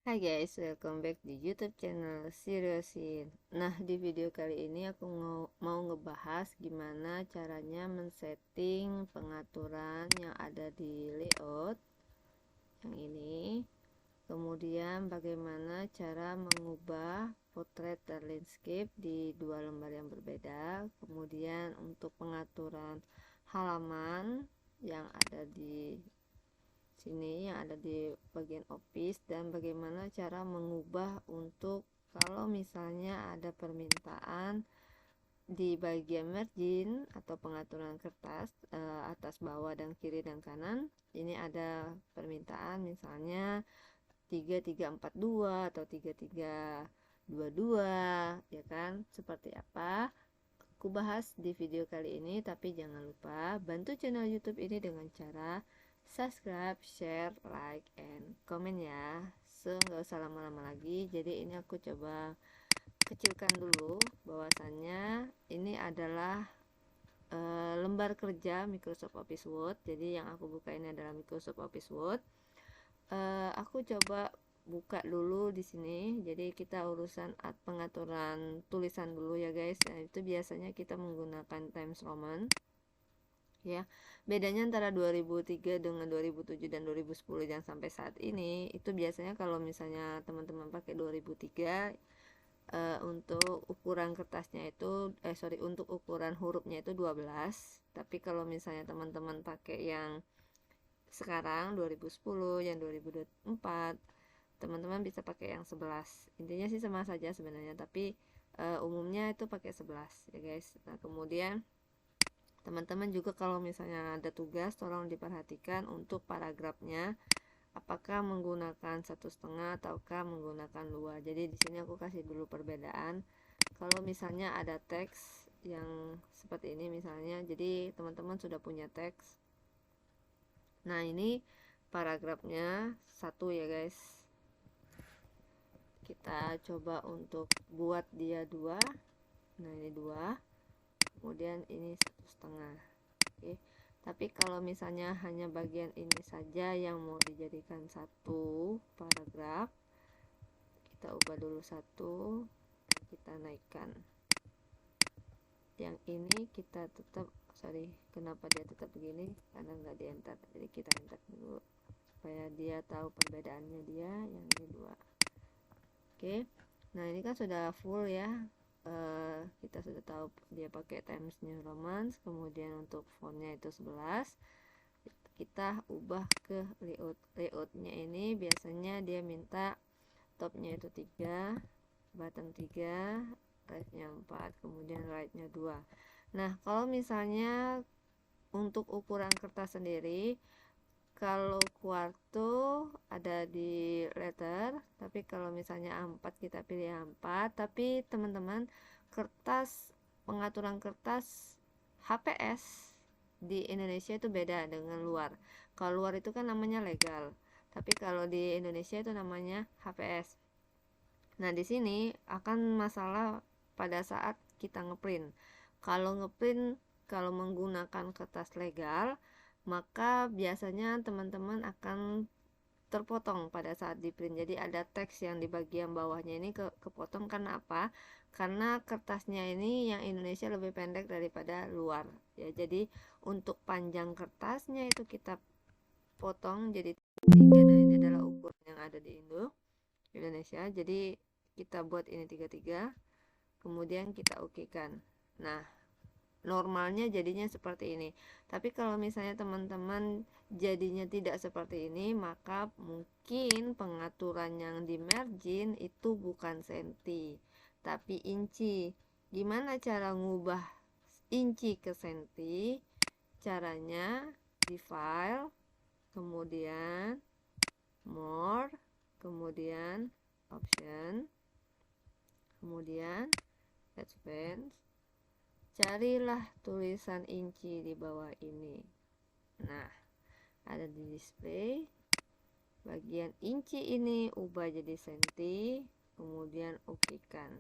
Hai guys, welcome back di YouTube channel Seriosin. Nah, di video kali ini aku mau ngebahas gimana caranya men-setting pengaturan yang ada di layout yang ini. Kemudian bagaimana cara mengubah potret dan landscape di dua lembar yang berbeda. Kemudian untuk pengaturan halaman yang ada di sini yang ada di bagian office, dan bagaimana cara mengubah untuk kalau misalnya ada permintaan di bagian margin atau pengaturan kertas atas bawah dan kiri dan kanan. Ini ada permintaan misalnya 3342 atau 3322, ya kan, seperti apa aku bahas di video kali ini. Tapi jangan lupa bantu channel YouTube ini dengan cara subscribe, share, like, and comment ya. So nggak usah lama-lama lagi. Jadi ini aku coba kecilkan dulu bahwasannya ini adalah lembar kerja Microsoft Office Word. Jadi yang aku buka ini adalah Microsoft Office Word. Aku coba buka dulu di sini. Jadi kita urusan pengaturan tulisan dulu ya guys. Nah, itu biasanya kita menggunakan Times Roman ya. Bedanya antara 2003 dengan 2007 dan 2010 yang sampai saat ini itu biasanya kalau misalnya teman-teman pakai 2003, untuk ukuran kertasnya itu untuk ukuran hurufnya itu 12. Tapi kalau misalnya teman-teman pakai yang sekarang 2010 yang 2024, teman-teman bisa pakai yang 11. Intinya sih sama saja sebenarnya, tapi umumnya itu pakai 11 ya guys. Nah, kemudian teman-teman juga kalau misalnya ada tugas, tolong diperhatikan untuk paragrafnya apakah menggunakan 1,5 ataukah menggunakan 2. Jadi di sini aku kasih dulu perbedaan. Kalau misalnya ada teks yang seperti ini misalnya, jadi teman-teman sudah punya teks. Nah, ini paragrafnya 1 ya guys. Kita coba untuk buat dia 2. Nah, ini 2. Kemudian ini 1,5. Oke. Tapi kalau misalnya hanya bagian ini saja yang mau dijadikan satu paragraf, kita ubah dulu 1 dan kita naikkan. Yang ini kita tetap, kenapa dia tetap begini, karena nggak di enter. Jadi kita enter dulu supaya dia tahu perbedaannya. Dia yang ini 2. Oke. Nah, ini kan sudah full ya. Kita sudah tahu dia pakai Times New Roman. Kemudian untuk fontnya itu 11. Kita ubah ke layoutnya. Ini biasanya dia minta topnya itu 3, bottom 3, leftnya 4, kemudian rightnya 2. Nah, kalau misalnya untuk ukuran kertas sendiri, kalau quarto ada di letter, tapi kalau misalnya A4 kita pilih A4. Tapi teman-teman, pengaturan kertas HPS di Indonesia itu beda dengan luar. Kalau luar itu kan namanya legal, tapi kalau di Indonesia itu namanya HPS. Nah, di sini akan masalah pada saat kita ngeprint. Kalau menggunakan kertas legal, maka biasanya teman-teman akan terpotong pada saat di print. Jadi ada teks yang di bagian bawahnya ini kepotong. Karena apa? Karena kertasnya ini yang Indonesia lebih pendek daripada luar ya. Jadi untuk panjang kertasnya itu kita potong jadi 3. Nah, ini adalah ukuran yang ada di Indonesia. Jadi kita buat ini 33, kemudian kita okekan. Nah, normalnya jadinya seperti ini. Tapi kalau misalnya teman-teman jadinya tidak seperti ini, maka mungkin pengaturan yang di margin itu bukan senti tapi inci. Gimana cara ngubah inci ke senti? Caranya di file, kemudian more, kemudian option, kemudian advance. Carilah tulisan inci di bawah ini. Nah, ada di display. Bagian inci ini ubah jadi senti, kemudian okekan.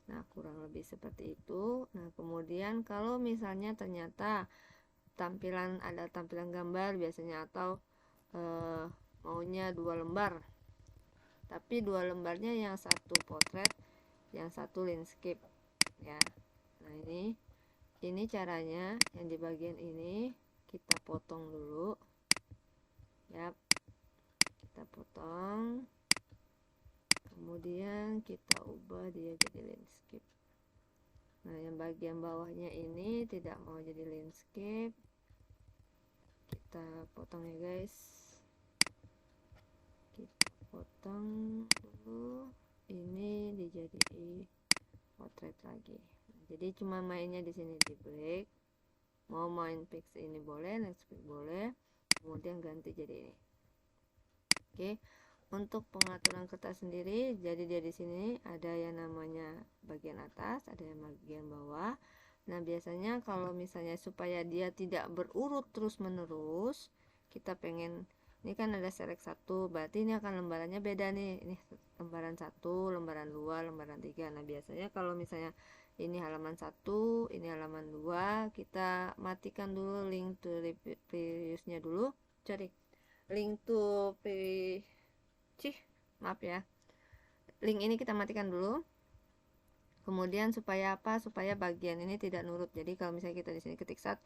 Nah, kurang lebih seperti itu. Nah, kemudian kalau misalnya ternyata ada tampilan gambar biasanya, atau maunya 2 lembar. tapi 2 lembarnya yang satu potret, yang satu landscape ya. Nah ini caranya. Yang di bagian ini kita potong dulu ya, kita potong, kemudian kita ubah dia jadi landscape. Nah yang bagian bawahnya ini tidak mau jadi landscape, kita potong ya guys, kita potong dulu, ini dijadiin potret lagi. Nah, jadi cuma mainnya di sini di break, mau main fix ini boleh, landscape boleh, kemudian ganti jadi ini. Oke, untuk pengaturan kertas sendiri, jadi dia di sini ada yang namanya bagian atas, ada yang bagian bawah. Nah biasanya kalau misalnya supaya dia tidak berurut terus menerus, kita pengen, ini kan ada select 1, berarti ini akan lembarannya beda nih, ini lembaran 1, lembaran 2, lembaran 3. Nah biasanya kalau misalnya ini halaman 1, ini halaman 2, kita matikan dulu link to previous-nya dulu, cari link to maaf ya, link ini kita matikan dulu. Kemudian supaya apa? Supaya bagian ini tidak nurut. Jadi kalau misalnya kita di sini ketik 1,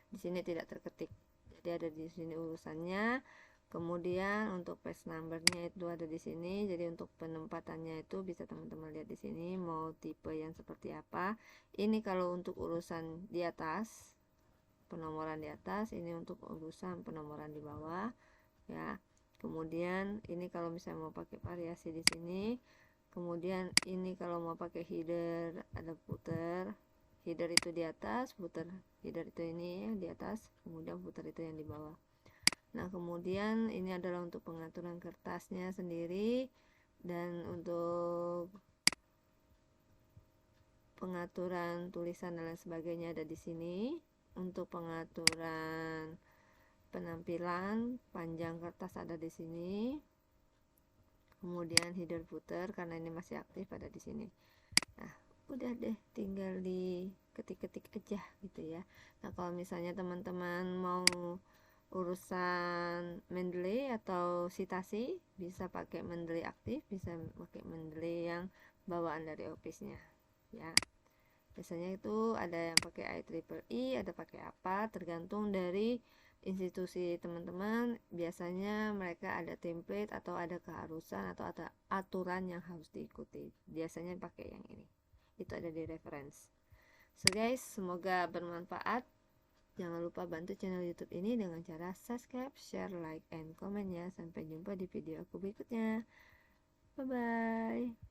di sini tidak terketik. Jadi ada di sini urusannya. Kemudian untuk page numbernya itu ada di sini. Jadi untuk penempatannya itu bisa teman-teman lihat di sini mau tipe yang seperti apa. Ini kalau untuk urusan di atas, penomoran di atas, ini untuk urusan penomoran di bawah ya. Kemudian ini kalau misalnya mau pakai variasi di sini. Kemudian ini kalau mau pakai header, ada footer. Header itu di atas, footer header itu ini di atas, kemudian footer itu yang di bawah. Nah kemudian ini adalah untuk pengaturan kertasnya sendiri, dan untuk pengaturan tulisan dan lain sebagainya ada di sini. Untuk pengaturan penampilan panjang kertas ada di sini. Kemudian header footer karena ini masih aktif ada di sini. Nah udah deh, tinggal di ketik-ketik aja gitu ya. Nah kalau misalnya teman-teman mau urusan Mendeley atau citasi, bisa pakai Mendeley aktif, bisa pakai Mendeley yang bawaan dari Office-nya ya. Biasanya itu ada yang pakai IEEE, ada pakai apa, tergantung dari institusi teman-teman. Biasanya mereka ada template atau ada keharusan atau ada aturan yang harus diikuti. Biasanya pakai yang ini. Itu ada di reference. So guys, semoga bermanfaat. Jangan lupa bantu channel YouTube ini dengan cara subscribe, share, like, and comment ya. Sampai jumpa di video aku berikutnya. Bye bye.